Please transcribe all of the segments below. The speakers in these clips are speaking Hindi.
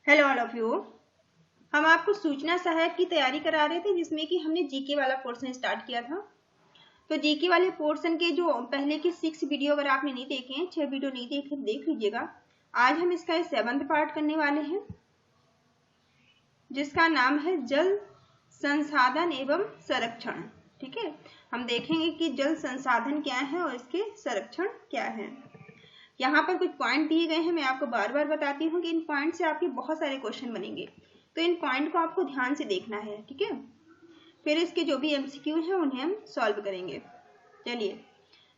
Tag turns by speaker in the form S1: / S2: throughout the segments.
S1: Hello all of you. हम आपको सूचना सहायक की तैयारी करा रहे थे, जिसमें कि हमने जीके वाला पोर्शन स्टार्ट किया था। तो जीके वाले पोर्शन के जो पहले के 6 वीडियो अगर आपने नहीं देखे हैं, 6 वीडियो नहीं देखे, देख लीजिएगा। आज हम इसका 7वां पार्ट करने वाले हैं, जिसका नाम है जल संसाधन एवं संरक्षण। ठीक है, हम देखेंगे कि जल संसाधन क्या है और इसके संरक्षण क्या है। यहाँ पर कुछ पॉइंट दिए गए हैं, मैं आपको बार बार बताती हूँ कि इन पॉइंट से आपके बहुत सारे क्वेश्चन बनेंगे, तो इन पॉइंट को आपको ध्यान से देखना है। ठीक है, फिर इसके जो भी एमसीक्यू हैं उन्हें हम सॉल्व करेंगे। चलिए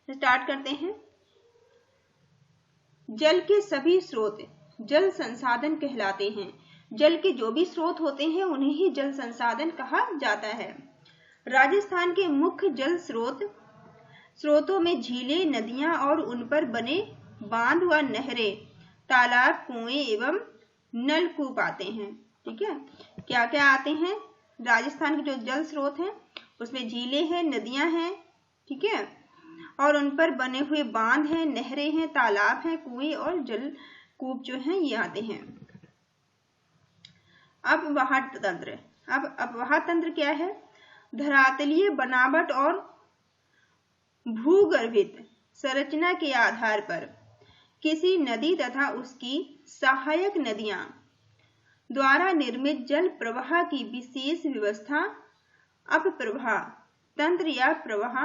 S1: स्टार्ट करते हैं। जल के सभी स्रोत जल संसाधन कहलाते हैं। जल के जो भी स्रोत होते हैं उन्हें ही जल संसाधन कहा जाता है। राजस्थान के मुख्य जल स्रोतों में झीलें, नदियां और उन पर बने बांध व नहरें, तालाब, कुएं एवं नलकूप आते हैं। ठीक है, क्या क्या आते हैं? राजस्थान के जो जल स्रोत हैं उसमें झीलें हैं, नदियां हैं, ठीक है, और उन पर बने हुए बांध हैं, नहरें हैं, तालाब हैं, कुएं और जलकूप जो हैं ये आते हैं। अपवाह तंत्र। अब अपवाह तंत्र क्या है? धरातलीय बनावट और भूगर्भित संरचना के आधार पर किसी नदी तथा उसकी सहायक नदियां द्वारा निर्मित जल प्रवाह की विशेष व्यवस्था अपप्रवाह तंत्र या प्रवाह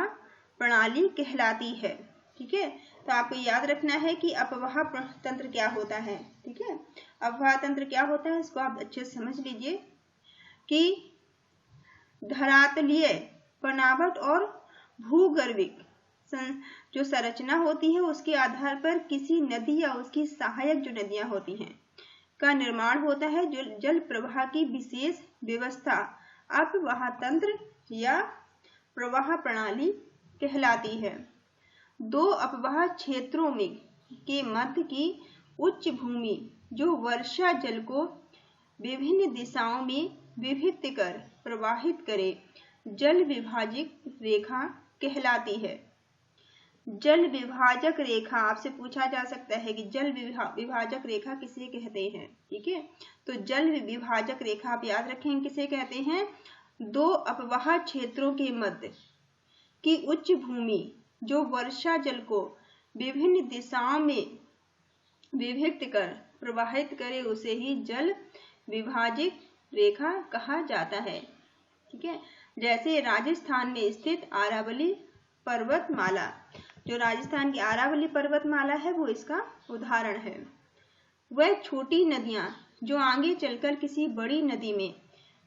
S1: प्रणाली कहलाती है। ठीक है, तो आपको याद रखना है कि अपवाह तंत्र क्या होता है। ठीक है, अपवाह तंत्र क्या होता है इसको आप अच्छे से समझ लीजिए कि धरातलीय बनावट और भूगर्भिक जो संरचना होती है उसके आधार पर किसी नदी या उसकी सहायक जो नदियां होती हैं का निर्माण होता है। जो जल प्रवाह की विशेष व्यवस्था अपवाह तंत्र या प्रवाह प्रणाली कहलाती है। दो अपवाह क्षेत्रों में के मध्य की उच्च भूमि जो वर्षा जल को विभिन्न दिशाओं में विभक्त कर प्रवाहित करे जल विभाजक रेखा कहलाती है। जल विभाजक रेखा आपसे पूछा जा सकता है कि जल विभाजक रेखा किसे कहते हैं। ठीक है, तो जल विभाजक रेखा आप याद रखें किसे कहते हैं? दो अपवाह क्षेत्रों के मध्य की उच्च भूमि जो वर्षा जल को विभिन्न दिशाओं में विभक्त कर प्रवाहित करे उसे ही जल विभाजक रेखा कहा जाता है। ठीक है, जैसे राजस्थान में स्थित अरावली पर्वतमाला, जो राजस्थान की अरावली पर्वतमाला है वो इसका उदाहरण है। वह छोटी नदियां जो आगे चलकर किसी बड़ी नदी में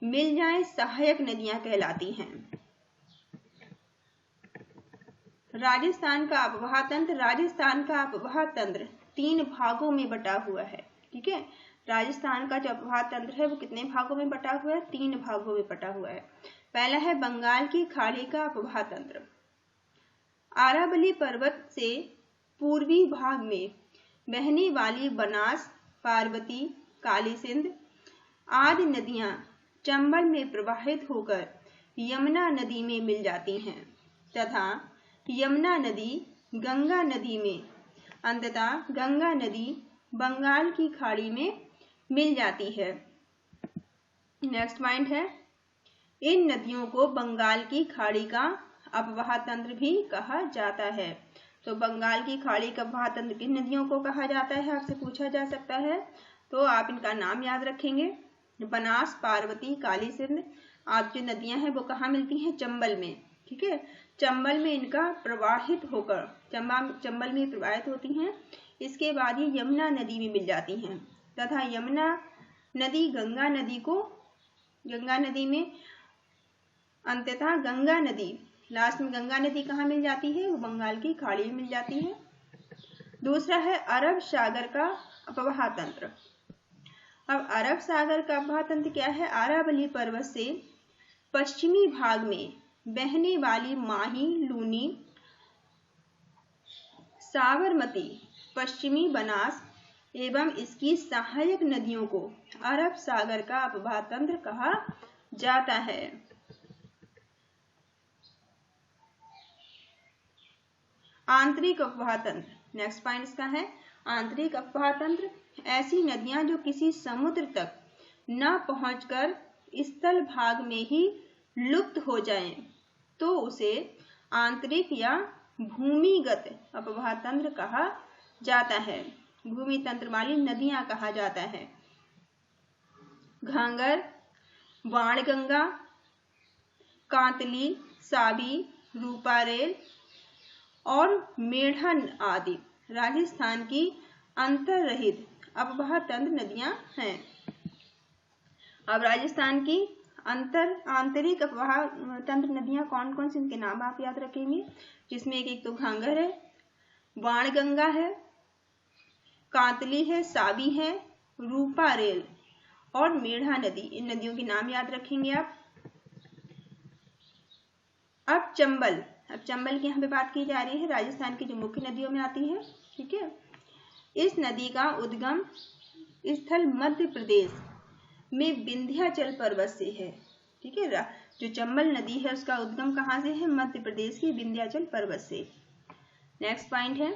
S1: मिल जाएं सहायक नदियां कहलाती हैं। राजस्थान का अपवाह तंत्र 3 भागों में बटा हुआ है। ठीक है, राजस्थान का जो अपवाह तंत्र है वो कितने भागों में बटा हुआ है? 3 भागों में बटा हुआ है। पहला है बंगाल की खाड़ी का अपवाह तंत्र। अरावली पर्वत से पूर्वी भाग में बहने वाली बनास, पार्वती, काली सिंध आदि नदियां चंबल में प्रवाहित होकर यमुना नदी में मिल जाती हैं तथा यमुना नदी गंगा नदी में, अंततः गंगा नदी बंगाल की खाड़ी में मिल जाती है। नेक्स्ट पॉइंट है, इन नदियों को बंगाल की खाड़ी का अपवाह तंत्र भी कहा जाता है। तो बंगाल की खाड़ी का अपवाह तंत्र किन नदियों को कहा जाता है आपसे पूछा जा सकता है, तो आप इनका नाम याद रखेंगे। बनास, पार्वती, काली सिंध आदि जो नदियां हैं वो कहाँ मिलती हैं? चंबल में। ठीक है, चंबल में इनका प्रवाहित होकर चंबल में प्रवाहित होती हैं। इसके बाद ये यमुना नदी में मिल जाती हैं तथा यमुना नदी गंगा नदी में, अंततः गंगा नदी लास्ट में गंगा नदी कहाँ मिल जाती है? वो बंगाल की खाड़ी में मिल जाती है। दूसरा है अरब सागर का अपवाह तंत्र। अब अरब सागर का अपवाह तंत्र क्या है? अरावली पर्वत से पश्चिमी भाग में बहने वाली माही, लूनी, साबरमती, पश्चिमी बनास एवं इसकी सहायक नदियों को अरब सागर का अपवाह तंत्र कहा जाता है। आंतरिक अपवाह तंत्र। नेक्स्ट पॉइंट इसका है आंतरिक अफवाह तंत्र। ऐसी नदियां जो किसी समुद्र तक न पहुंचकर स्थल भाग में ही लुप्त हो जाएं, तो उसे आंतरिक या भूमिगत अफवाह तंत्र कहा जाता है। भूमि तंत्र वाली नदियां कहा जाता है। घाघर, बाणगंगा, कांतली, साबी, रूपारेल और मेढन आदि राजस्थान की अंतर्रहित अफवाह तंत्र नदियां हैं। अब राजस्थान की आंतरिक अफवाह तंत्र नदियां कौन कौन सी, इनके नाम आप याद रखेंगे, जिसमें एक तो घाघर है, बाणगंगा है, कांतली है, साबी है, रूपारेल और मेढा नदी। इन नदियों के नाम याद रखेंगे आप। अब चंबल की यहाँ पे बात की जा रही है, राजस्थान की जो मुख्य नदियों में आती है। ठीक है, इस नदी का उद्गम स्थल मध्य प्रदेश में विंध्याचल पर्वत से है। ठीक है, जो चंबल नदी है उसका उद्गम कहाँ से है, मध्य प्रदेश के विंध्याचल पर्वत से। नेक्स्ट पॉइंट है,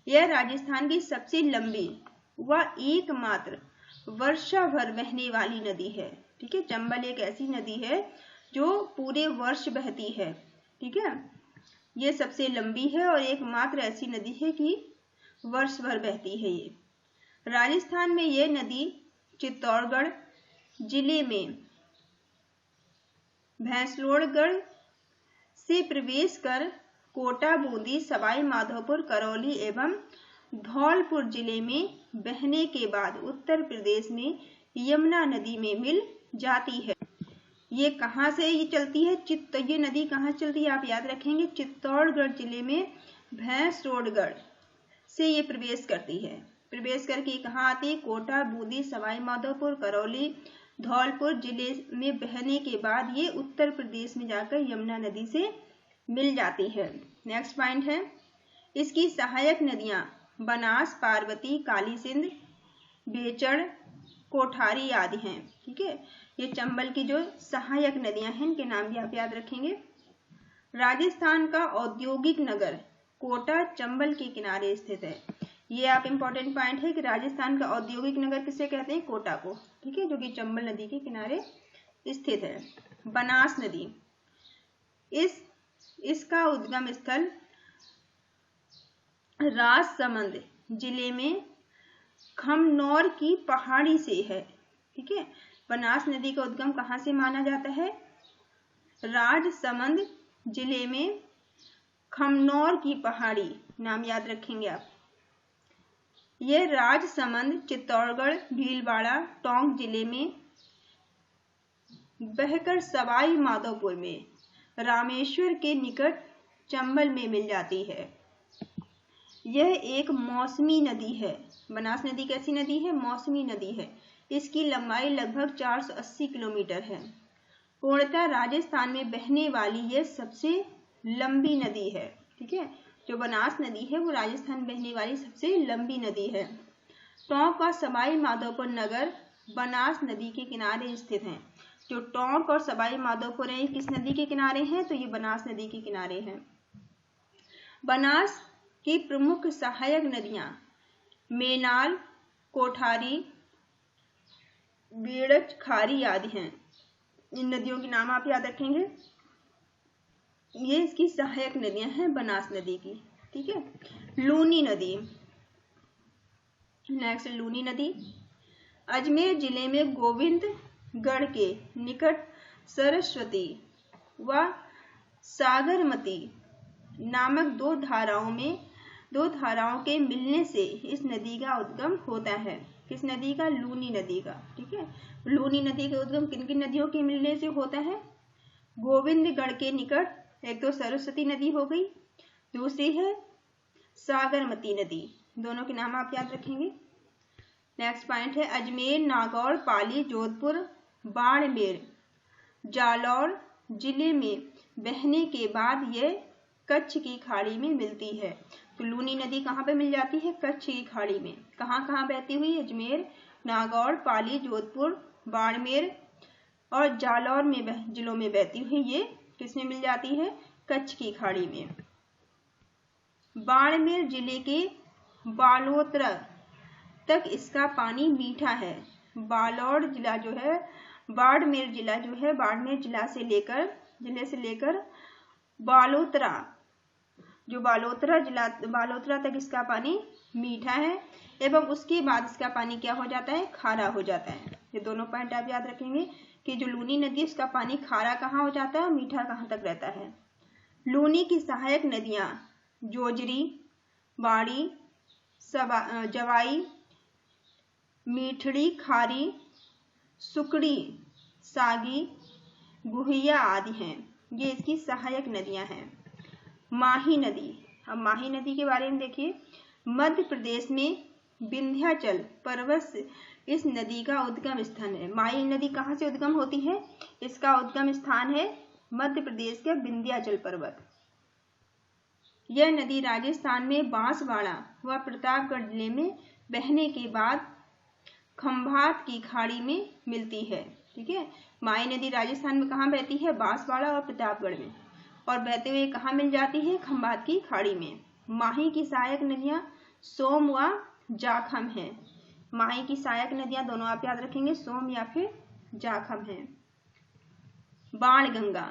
S1: यह राजस्थान की सबसे लंबी व एकमात्र वर्षा भर बहने वाली नदी है। ठीक है, चंबल एक ऐसी नदी है जो पूरे वर्ष बहती है। ठीक है, ये सबसे लंबी है और एकमात्र ऐसी नदी है कि वर्ष भर बहती है। ये राजस्थान में ये नदी चित्तौड़गढ़ जिले में भैंसलोड़गढ़ से प्रवेश कर कोटा, बूंदी, सवाई माधोपुर, करौली एवं धौलपुर जिले में बहने के बाद उत्तर प्रदेश में यमुना नदी में मिल जाती है। ये कहाँ से ये चलती है, ये नदी कहाँ चलती है आप याद रखेंगे, चित्तौड़गढ़ जिले में भैंसलोड़गढ़ से ये प्रवेश करती है। प्रवेश करके कहाँ आती है, कोटा, बूंदी, सवाई माधोपुर, करौली, धौलपुर जिले में बहने के बाद ये उत्तर प्रदेश में जाकर यमुना नदी से मिल जाती है। नेक्स्ट पॉइंट है, इसकी सहायक नदियां बनास, पार्वती, काली सिंध, बेचड़, कोठारी आदि हैं। ठीक है, ये चंबल की जो सहायक नदियां हैं इनके नाम भी आप याद रखेंगे। राजस्थान का औद्योगिक नगर कोटा चंबल के किनारे स्थित है। ये आप इंपॉर्टेंट पॉइंट है कि राजस्थान का औद्योगिक नगर किसे कहते हैं, कोटा को। ठीक है, जो कि चंबल नदी के किनारे स्थित है। बनास नदी, इसका उद्गम स्थल राजसमंद जिले में खमनौर की पहाड़ी से है। ठीक है, बनास नदी का उद्गम कहाँ से माना जाता है, राजसमंद जिले में खमनौर की पहाड़ी, नाम याद रखेंगे आप। यह राजसमंद चित्तौड़गढ़, भीलवाड़ा, टोंक जिले में बहकर सवाई माधोपुर में रामेश्वर के निकट चंबल में मिल जाती है। यह एक मौसमी नदी है। बनास नदी कैसी नदी है, मौसमी नदी है। इसकी लंबाई लगभग 480 किलोमीटर है। पूर्णतः राजस्थान में बहने वाली यह सबसे लंबी नदी है। ठीक है, जो बनास नदी है वो राजस्थान बहने वाली सबसे लंबी नदी है। टोंक और सवाई माधोपुर नगर बनास नदी के किनारे स्थित हैं। जो टोंक और सवाई माधोपुर है किस नदी के किनारे हैं, तो ये बनास नदी के किनारे हैं। बनास की प्रमुख सहायक नदियां मेनाल, कोठारी, बेड़च, खारी आदि हैं। इन नदियों के नाम आप याद रखेंगे। ये इसकी सहायक नदियां हैं बनास नदी की। ठीक है, लूनी नदी, नेक्स्ट लूनी नदी अजमेर जिले में गोविंदगढ़ के निकट सरस्वती व सागरमती नामक दो धाराओं के मिलने से इस नदी का उद्गम होता है। किस नदी का, लूनी नदी का। ठीक है, लूनी नदी का उद्गम किन किन नदियों के मिलने से होता है, गोविंदगढ़ के निकट एक तो सरस्वती नदी हो गई, दूसरी है सागरमती नदी। दोनों के नाम आप याद रखेंगे। नेक्स्ट पॉइंट है अजमेर, नागौर, पाली, जोधपुर, बाड़मेर, जालौर जिले में बहने के बाद यह कच्छ की खाड़ी में मिलती है। तो लूनी नदी कहाँ पे मिल जाती है, कच्छ की खाड़ी में। कहाँ कहाँ बहती हुई, अजमेर, नागौर, पाली, जोधपुर, बाड़मेर और जालौर में जिलों में बहती हुई ये किसमें मिल जाती है, कच्छ की खाड़ी में। बाड़मेर जिले के बालोतरा तक इसका पानी मीठा है। बालोड़ जिला जो है, बाड़मेर जिला जो है, बाड़मेर जिले से लेकर बालोतरा, जो बालोतरा तक इसका पानी मीठा है एवं उसके बाद इसका पानी क्या हो जाता है, खारा हो जाता है। ये दोनों पॉइंट आप याद रखेंगे कि जो लूनी नदी है उसका पानी खारा कहाँ हो जाता है और मीठा कहाँ तक रहता है। लूनी की सहायक नदियां जोजरी, बाड़ी, जवाई, मीठड़ी, खारी, सुकड़ी, सागी, गुहिया आदि हैं। ये इसकी सहायक नदियां हैं। माही नदी, अब माही नदी के बारे में देखिए। मध्य प्रदेश में विंध्याचल पर्वत से इस नदी का उद्गम स्थान है। माही नदी कहाँ से उद्गम होती है? इसका उद्गम स्थान है मध्य प्रदेश के विंध्याचल पर्वत। यह नदी राजस्थान में बांसवाड़ा व प्रतापगढ़ जिले में बहने के बाद खंभात की खाड़ी में मिलती है। ठीक है, माही नदी राजस्थान में कहाँ बहती है? बांसवाड़ा और प्रतापगढ़ में, और बहते हुए कहाँ मिल जाती है? खंभात की खाड़ी में। माही की सहायक नदियां सोम व जाखम है। माही की सहायक नदियां दोनों आप याद रखेंगे, सोम या फिर जाखम है। बाणगंगा,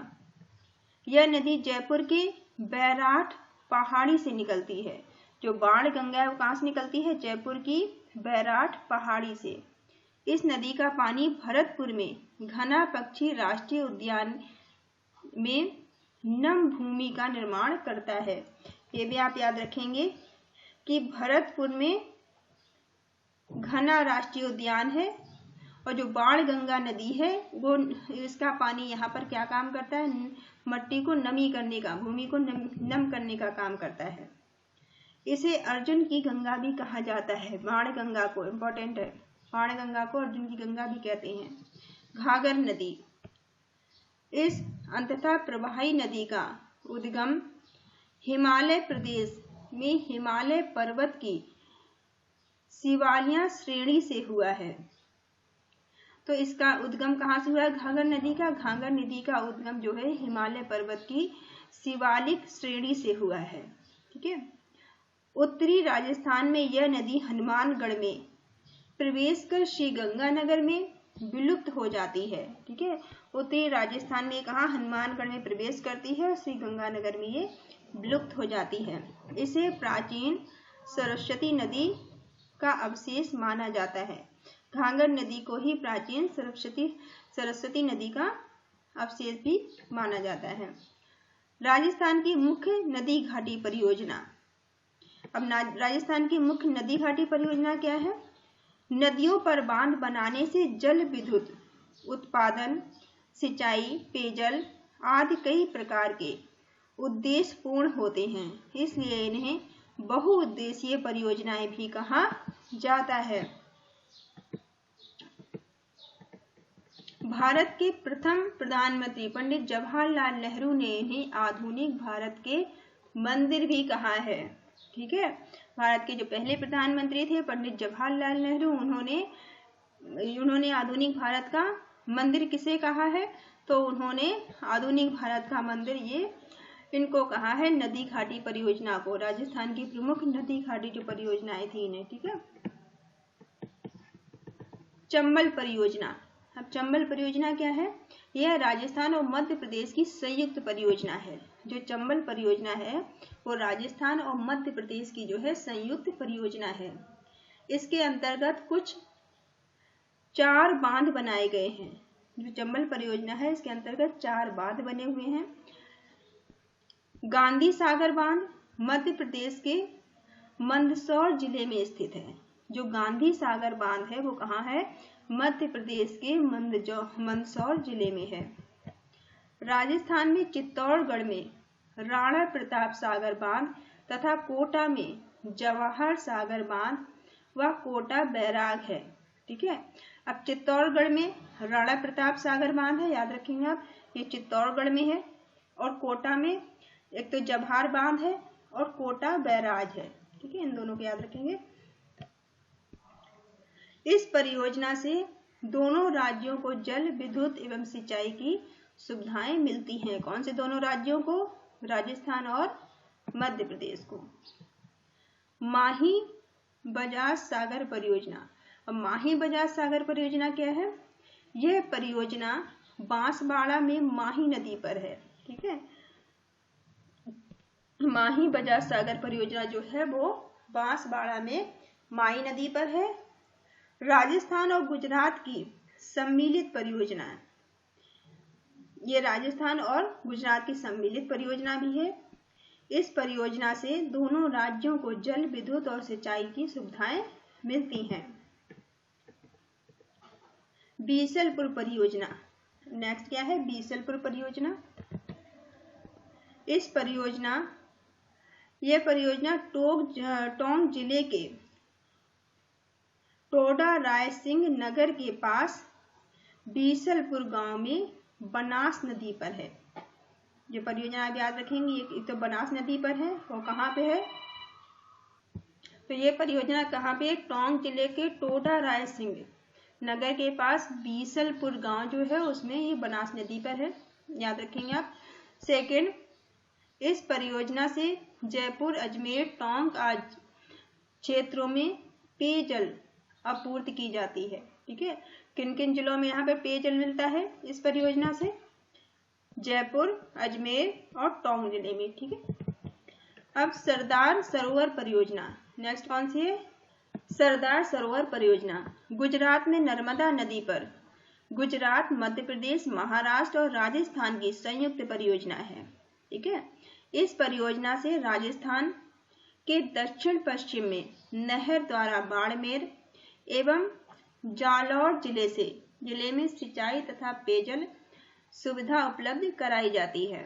S1: यह नदी जयपुर के बैराठ पहाड़ी से निकलती है। जो बाणगंगा है वो कहाँ से निकलती है? जयपुर की बैराठ पहाड़ी से। इस नदी का पानी भरतपुर में घना पक्षी राष्ट्रीय उद्यान में नम भूमि का निर्माण करता है। ये भी आप याद रखेंगे कि भरतपुर में घना राष्ट्रीय उद्यान है और जो बाणगंगा नदी है वो इसका पानी यहाँ पर क्या काम करता है? मट्टी को नमी करने का, भूमि को नम करने का काम करता है। इसे अर्जुन की गंगा भी कहा जाता है। बाणगंगा को, इम्पोर्टेंट है, बाणगंगा को अर्जुन की गंगा भी कहते हैं। घाघर नदी, इस अंततः प्रवाही नदी का उद्गम हिमालय प्रदेश में हिमालय पर्वत की शिवालिया श्रेणी से हुआ है। तो इसका उद्गम कहाँ से हुआ है? घाघर नदी का। घाघर नदी का उद्गम जो है हिमालय पर्वत की शिवालिक श्रेणी से हुआ है। ठीक है, उत्तरी राजस्थान में यह नदी हनुमानगढ़ में प्रवेश कर श्री गंगानगर में विलुप्त हो जाती है। ठीक है, उत्तरी राजस्थान में कहा हनुमानगढ़ में प्रवेश करती है और श्री गंगानगर में ये विलुप्त हो जाती है। इसे प्राचीन सरस्वती नदी का अवशेष माना जाता है। घाघर नदी को ही प्राचीन सरस्वती नदी का अवशेष भी माना जाता है। राजस्थान की मुख्य नदी घाटी परियोजना। अब राजस्थान की मुख्य नदी घाटी परियोजना क्या है? नदियों पर बांध बनाने से जल विद्युत उत्पादन, सिंचाई, पेयजल आदि कई प्रकार के उद्देश्य पूर्ण होते हैं, इसलिए इन्हें बहुउद्देशीय परियोजनाएं भी कहा जाता है। भारत के प्रथम प्रधानमंत्री पंडित जवाहरलाल नेहरू ने इन्हें आधुनिक भारत के मंदिर भी कहा है। ठीक है, भारत के जो पहले प्रधानमंत्री थे पंडित जवाहरलाल नेहरू, उन्होंने आधुनिक भारत का मंदिर किसे कहा है? तो उन्होंने आधुनिक भारत का मंदिर ये इनको कहा है नदी घाटी परियोजना को। राजस्थान की प्रमुख नदी घाटी जो परियोजनाएं थी इन्हें। ठीक है, चंबल परियोजना। अब चंबल परियोजना क्या है? यह राजस्थान और मध्य प्रदेश की संयुक्त परियोजना है। जो चंबल परियोजना है वो राजस्थान और मध्य प्रदेश की जो है संयुक्त परियोजना है। इसके अंतर्गत कुछ 4 बांध बनाए गए हैं। जो चंबल परियोजना है इसके अंतर्गत 4 बांध बने हुए हैं। गांधी सागर बांध मध्य प्रदेश के मंदसौर जिले में स्थित है। जो गांधी सागर बांध है वो कहाँ है? मध्य प्रदेश के मंदसौर जिले में है। राजस्थान में चित्तौड़गढ़ में राणा प्रताप सागर बांध तथा कोटा में जवाहर सागर बांध व कोटा बैराग है। ठीक है, अब चित्तौड़गढ़ में राणा प्रताप सागर बांध है, याद रखेंगे आप, ये चित्तौड़गढ़ में है। और कोटा में एक तो जवाहर बांध है और कोटा बैराज है। ठीक है, इन दोनों को याद रखेंगे। इस परियोजना से दोनों राज्यों को जल विद्युत एवं सिंचाई की सुविधाएं मिलती हैं। कौन से दोनों राज्यों को? राजस्थान और मध्य प्रदेश को। माही बजाज सागर परियोजना। अब माही बजाज सागर परियोजना क्या है? यह परियोजना बांसवाड़ा में माही नदी पर है। ठीक है, माही बजाज सागर परियोजना जो है वो बांसवाड़ा में माही नदी पर है। राजस्थान और गुजरात की सम्मिलित परियोजना है। ये राजस्थान और गुजरात की सम्मिलित परियोजना भी है। इस परियोजना से दोनों राज्यों को जल विद्युत और सिंचाई की सुविधाएं मिलती हैं। बीसलपुर परियोजना। नेक्स्ट क्या है? बीसलपुर परियोजना। इस परियोजना यह परियोजना टोंक जिले के टोडा रायसिंह नगर के पास बीसलपुर गांव में बनास नदी पर है। जो परियोजना आप याद रखेंगे, ये तो बनास नदी पर है। वो कहाँ पे है? तो ये परियोजना कहाँ पे? टोंक जिले के टोडा रायसिंह नगर के पास बीसलपुर गांव जो है उसमें ये बनास नदी पर है। याद रखेंगे आप। सेकंड, इस परियोजना से जयपुर, अजमेर, टोंक आदि क्षेत्रों में पेयजल आपूर्ति की जाती है। ठीक है, किन किन जिलों में यहाँ पे पेयजल मिलता है इस परियोजना से? जयपुर, अजमेर और टोंक जिले में। ठीक है, अब सरदार सरोवर परियोजना। नेक्स्ट कौन सी है? सरदार सरोवर परियोजना गुजरात में नर्मदा नदी पर गुजरात, मध्य प्रदेश, महाराष्ट्र और राजस्थान की संयुक्त परियोजना है। ठीक है, इस परियोजना से राजस्थान के दक्षिण पश्चिम में नहर द्वारा बाड़मेर एवं जालौर जिले में सिंचाई तथा पेयजल सुविधा उपलब्ध कराई जाती है।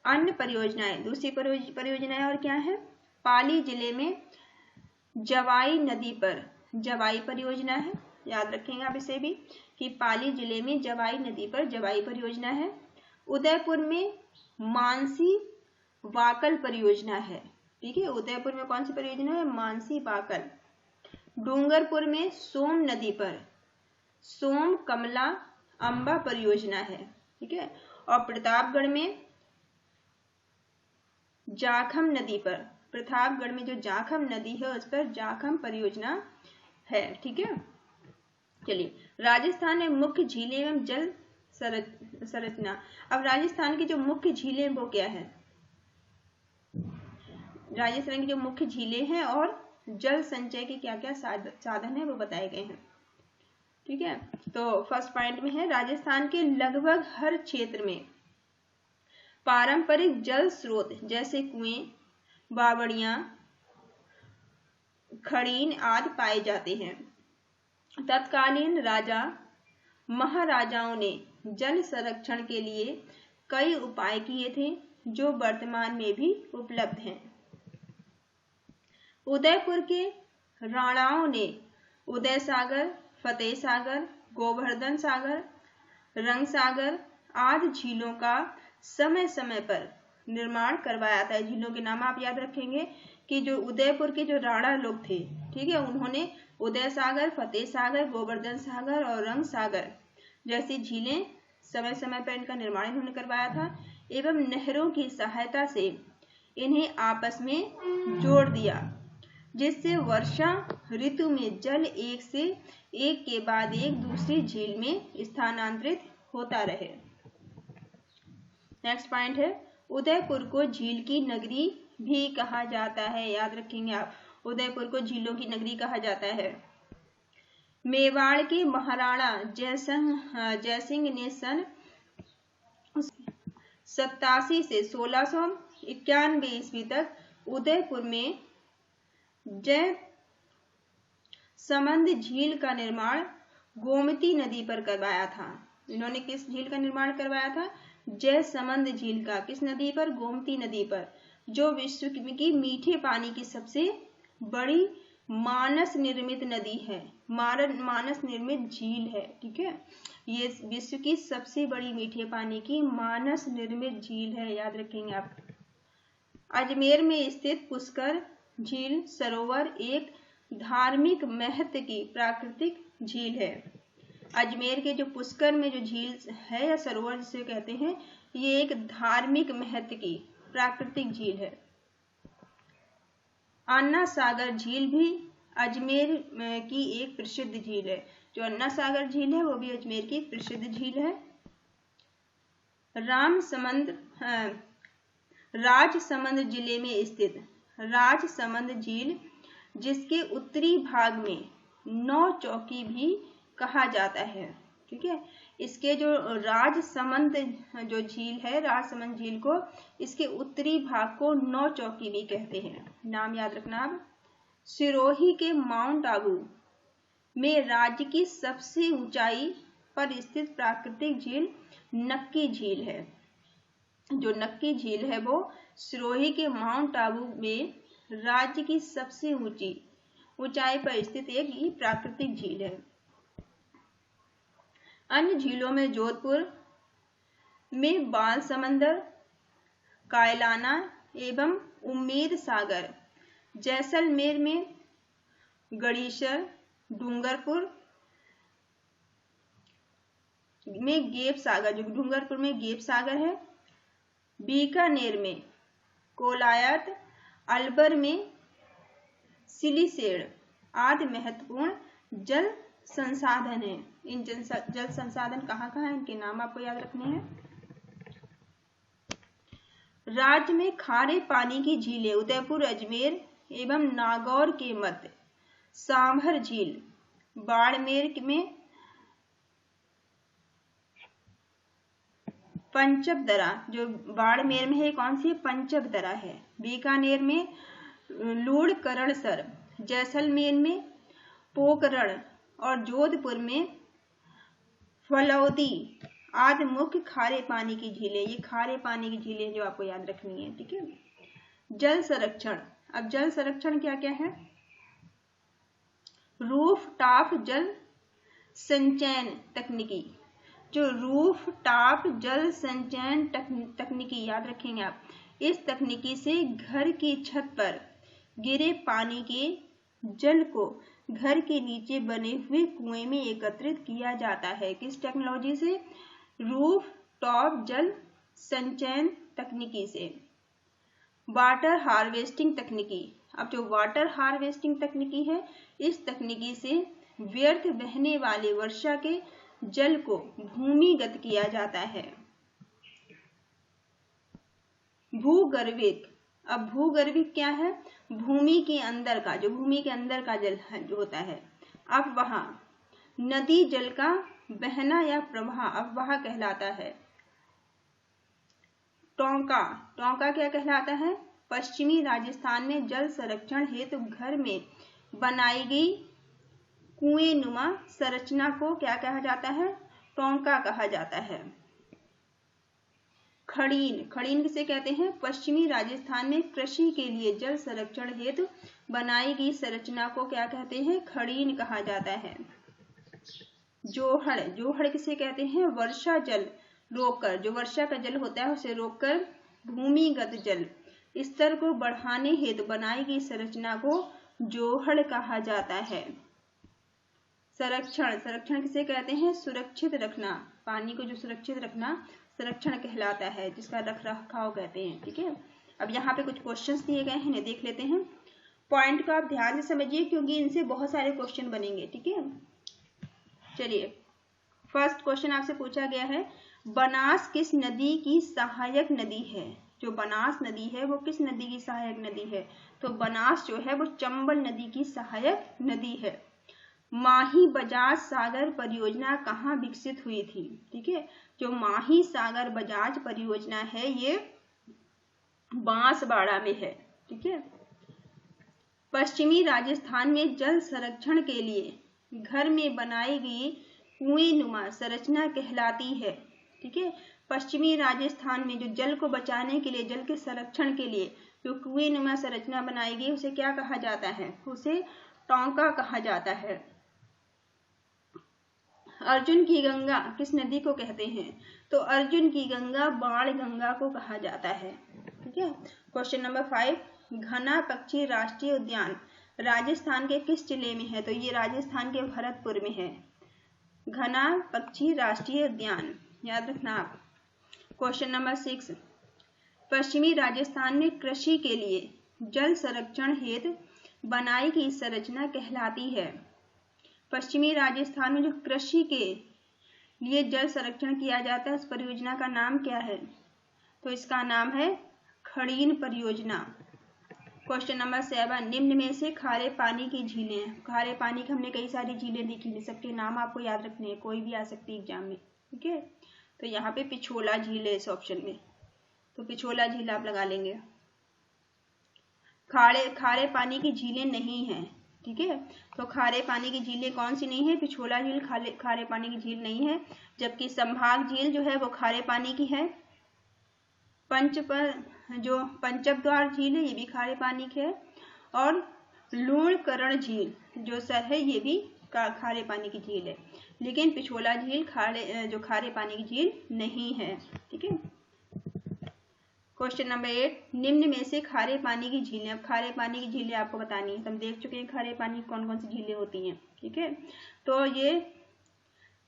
S1: अन्य परियोजनाएं, दूसरी परियोजनाएं और क्या है? पाली जिले में जवाई नदी पर जवाई परियोजना है। याद रखेंगे आप इसे भी कि पाली जिले में जवाई नदी पर जवाई परियोजना है। उदयपुर में मानसी वाकल परियोजना है। ठीक है, उदयपुर में कौन सी परियोजना है? मानसी वाकल। डूंगरपुर में सोम नदी पर सोम कमला अंबा परियोजना है। ठीक है, और प्रतापगढ़ में जाखम नदी पर, प्रतापगढ़ में जो जाखम नदी है उस पर जाखम परियोजना है। ठीक है, चलिए राजस्थान में मुख्य झीलें एवं जल संरचना। अब राजस्थान की जो मुख्य झीलें वो क्या है? राजस्थान की जो मुख्य झीलें हैं और जल संचय के क्या क्या साधन है वो बताए गए हैं। ठीक है, तो फर्स्ट पॉइंट में है राजस्थान के लगभग हर क्षेत्र में पारंपरिक जल स्रोत जैसे कुएं, बावड़ियां, खड़ीन आदि पाए जाते हैं। तत्कालीन राजा महाराजाओं ने जल संरक्षण के लिए कई उपाय किए थे जो वर्तमान में भी उपलब्ध हैं। उदयपुर के राणाओं ने उदय सागर, फतेह सागर, गोवर्धन सागर, रंग सागर आदि झीलों का समय समय पर निर्माण करवाया था। झीलों के नाम आप याद रखेंगे कि जो उदयपुर के जो राणा लोग थे, ठीक है, उन्होंने उदय सागर, फतेह सागर, गोवर्धन सागर और रंग सागर जैसी झीलें समय समय पर इनका निर्माण इन्होंने करवाया था एवं नहरों की सहायता से इन्हें आपस में जोड़ दिया, जिससे वर्षा ऋतु में जल एक से एक के बाद एक दूसरी झील में स्थानांतरित होता रहे। नेक्स्ट पॉइंट है उदयपुर को झील की नगरी भी कहा जाता है। याद रखेंगे आप, उदयपुर को झीलों की नगरी कहा जाता है। मेवाड़ के महाराणा जयसिंह ने सन 87 से 1691 ईस्वी तक उदयपुर में जय समंद झील का निर्माण गोमती नदी पर करवाया था। इन्होंने किस झील का निर्माण करवाया था? जय समंद झील का। किस नदी पर? गोमती नदी पर, जो विश्व की मीठे पानी की सबसे बड़ी मानस निर्मित नदी है, मानस निर्मित झील है। ठीक है, ये विश्व की सबसे बड़ी मीठे पानी की मानस निर्मित झील है, याद रखेंगे आप। अजमेर में स्थित पुष्कर झील सरोवर एक धार्मिक महत्व की प्राकृतिक झील है। अजमेर के जो पुष्कर में जो झील है या सरोवर जिसे कहते हैं, ये एक धार्मिक महत्व की प्राकृतिक झील है। अन्ना सागर झील भी अजमेर की एक प्रसिद्ध झील है। जो अन्ना सागर झील है वो भी अजमेर की एक प्रसिद्ध झील है। राजसमंद जिले में स्थित राजसमंद झील, जिसके उत्तरी भाग में नौचौकी भी कहा जाता है। ठीक है, इसके जो राजसमंद जो झील है, राजसमंद झील को इसके उत्तरी भाग को नौचौकी भी कहते हैं। नाम याद रखना। अब सिरोही के माउंट आबू में राज्य की सबसे ऊंचाई पर स्थित प्राकृतिक झील नक्की झील है। जो नक्की झील है वो सिरोही के माउंट आबू में राज्य की सबसे ऊंचाई पर स्थित एक प्राकृतिक झील है। अन्य झीलों में जोधपुर में बालसमंदर, कायलाना एवं उम्मेद सागर, जैसलमेर में गड़ीसर, डूंगरपुर में गेप सागर, जो डूंगरपुर में गेप सागर है, बीकानेर में कोलायत, अलवर में सिलीसेड़ आदि महत्वपूर्ण जल संसाधन है। इन जल संसाधन कहाँ कहाँ है, इनके नाम आपको याद रखने हैं। राज्य में खारे पानी की झीलें उदयपुर, अजमेर एवं नागौर के मध्य सांभर झील, बाड़मेर में पंचब दरा, जो बाड़मेर में है कौन सी है, पंचब दरा है, बीकानेर में लूड़करणसर, जैसलमेर में पोकरण और जोधपुर में फलौदी आदि मुख्य खारे पानी की झीलें। ये खारे पानी की झीलें जो आपको याद रखनी है। ठीक है, जल संरक्षण। अब जल संरक्षण क्या क्या है, रूफ टॉप जल संचयन तकनीकी। जो रूफ टॉप जल संचयन तकनीकी याद रखेंगे आप, इस तकनीकी से घर की छत पर गिरे पानी के जल को घर के नीचे बने हुए कुएं में एकत्रित किया जाता है। किस टेक्नोलॉजी से, रूफ टॉप जल संचयन तकनीकी से। वाटर हार्वेस्टिंग तकनीकी। अब जो वाटर हार्वेस्टिंग तकनीकी है, इस तकनीकी से व्यर्थ बहने वाले वर्षा के जल को भूमिगत किया जाता है। भूगर्भिक। अब भूगर्भिक क्या है, भूमि के अंदर का, जो भूमि के अंदर का जल जो होता है। अब वहां नदी जल का बहना या प्रवाह अफवाह कहलाता है। टोंका। टोंका क्या कहलाता है, पश्चिमी राजस्थान में जल संरक्षण हेतु घर में बनाई गई कुएं नुमा संरचना को क्या कहा जाता है, टोंका कहा जाता है। खड़ीन। खड़ीन किसे कहते हैं, पश्चिमी राजस्थान में कृषि के लिए जल संरक्षण हेतु बनाई गई संरचना को क्या कहते हैं, खड़ीन कहा जाता है। जोहड़। जोहड़ किसे कहते हैं, वर्षा जल रोककर, जो वर्षा का जल होता है उसे रोककर भूमिगत जल स्तर को बढ़ाने हेतु बनाई गई संरचना को जोहड़ कहा जाता है। संरक्षण। संरक्षण किसे कहते हैं, सुरक्षित रखना, पानी को जो सुरक्षित रखना संरक्षण कहलाता है, जिसका रख रखाव कहते हैं। ठीक है, अब यहाँ पे कुछ क्वेश्चंस दिए गए हैं, इन्हें देख लेते हैं। पॉइंट को आप ध्यान से समझिए क्योंकि इनसे बहुत सारे क्वेश्चन बनेंगे। ठीक है, चलिए फर्स्ट क्वेश्चन आपसे पूछा गया है, बनास किस नदी की सहायक नदी है। जो बनास नदी है वो किस नदी की सहायक नदी है, तो बनास जो है वो चंबल नदी की सहायक नदी है। माही बजाज सागर परियोजना कहाँ विकसित हुई थी। ठीक है, जो माही सागर बजाज परियोजना है ये बांसवाड़ा में है। ठीक है, पश्चिमी राजस्थान में जल संरक्षण के लिए घर में बनाई गई कुएं नुमा संरचना कहलाती है। ठीक है, पश्चिमी राजस्थान में जो जल को बचाने के लिए, जल के संरक्षण के लिए जो कुएं नुमा संरचना बनाई गई उसे क्या कहा जाता है, उसे टोंका कहा जाता है। अर्जुन की गंगा किस नदी को कहते हैं, तो अर्जुन की गंगा बाण गंगा को कहा जाता है। ठीक है, क्वेश्चन नंबर 5, घना पक्षी राष्ट्रीय उद्यान राजस्थान के किस जिले में है, तो ये राजस्थान के भरतपुर में है। घना पक्षी राष्ट्रीय उद्यान याद रखना आप। क्वेश्चन नंबर 6, पश्चिमी राजस्थान में कृषि के लिए जल संरक्षण हेतु बनाई गई संरचना कहलाती है। पश्चिमी राजस्थान में जो कृषि के लिए जल संरक्षण किया जाता है उस परियोजना का नाम क्या है? तो इसका नाम है खड़ीन परियोजना। क्वेश्चन नंबर 7, निम्न में से खारे पानी की झीलें। खारे पानी की हमने कई सारी झीलें देखी, सबके नाम आपको याद रखने हैं, कोई भी आ सकती है एग्जाम में। ठीक है, तो यहाँ पे पिछोला झील है इस ऑप्शन में, तो पिछोला झील आप लगा लेंगे। खारे पानी की झीलें नहीं है। ठीक है, तो खारे पानी की झीलें कौन सी नहीं है? पिछोला झील खारे पानी की झील नहीं है, जबकि संभाग झील जो है वो खारे पानी की है। पंचप द्वार झील है ये भी खारे पानी की है, और लूणकरण झील जो सर है ये भी खारे पानी की झील है, लेकिन पिछोला झील खारे पानी की झील नहीं है। ठीक है, क्वेश्चन नंबर 8, निम्न में से खारे पानी की झीलें। अब खारे पानी की झीलें आपको बतानी है, हम देख चुके हैं खारे पानी कौन कौन सी झीलें होती हैं। ठीक है, तो ये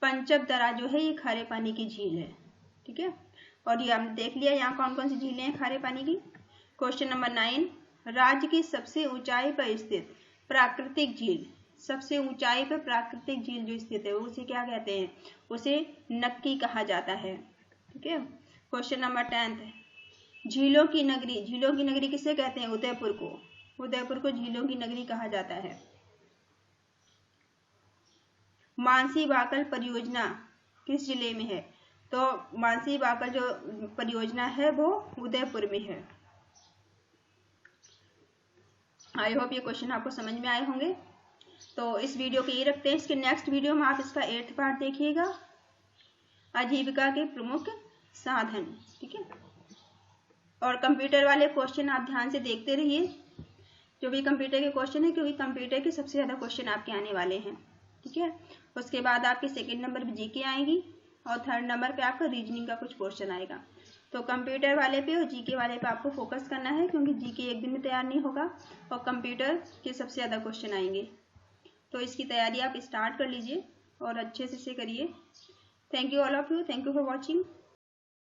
S1: पंचप दरा जो है ये खारे पानी की झील है। ठीक है, और ये हमने देख लिया यहाँ कौन कौन सी झीलें हैं खारे पानी की। क्वेश्चन नंबर 9, राज्य की सबसे ऊंचाई पर स्थित प्राकृतिक झील। सबसे ऊंचाई पर प्राकृतिक झील जो स्थित है उसे क्या कहते हैं? उसे नक्की कहा जाता है। ठीक है, क्वेश्चन नंबर 10, झीलों की नगरी। झीलों की नगरी किसे कहते हैं? उदयपुर को। उदयपुर को झीलों की नगरी कहा जाता है। मानसी बाकल परियोजना किस जिले में है? तो मानसी बाकल जो परियोजना है वो उदयपुर में है। आई होप ये क्वेश्चन आपको समझ में आए होंगे। तो इस वीडियो को ये रखते हैं, इसके नेक्स्ट वीडियो में आप इसका 8th पार्ट देखिएगा, आजीविका के प्रमुख साधन। ठीक है, और कंप्यूटर वाले क्वेश्चन आप ध्यान से देखते रहिए, जो भी कंप्यूटर के क्वेश्चन है, क्योंकि कंप्यूटर के सबसे ज्यादा क्वेश्चन आपके आने वाले हैं। ठीक है, उसके बाद आपके सेकंड नंबर पे जीके आएगी और थर्ड नंबर पे आपका रीजनिंग का कुछ क्वेश्चन आएगा। तो कंप्यूटर वाले पे और जीके वाले पे आपको फोकस करना है, क्योंकि जीके एक दिन में तैयार नहीं होगा और कंप्यूटर के सबसे ज़्यादा क्वेश्चन आएंगे। तो इसकी तैयारी आप स्टार्ट कर लीजिए और अच्छे से करिए। Thank you all of you, thank you for watching.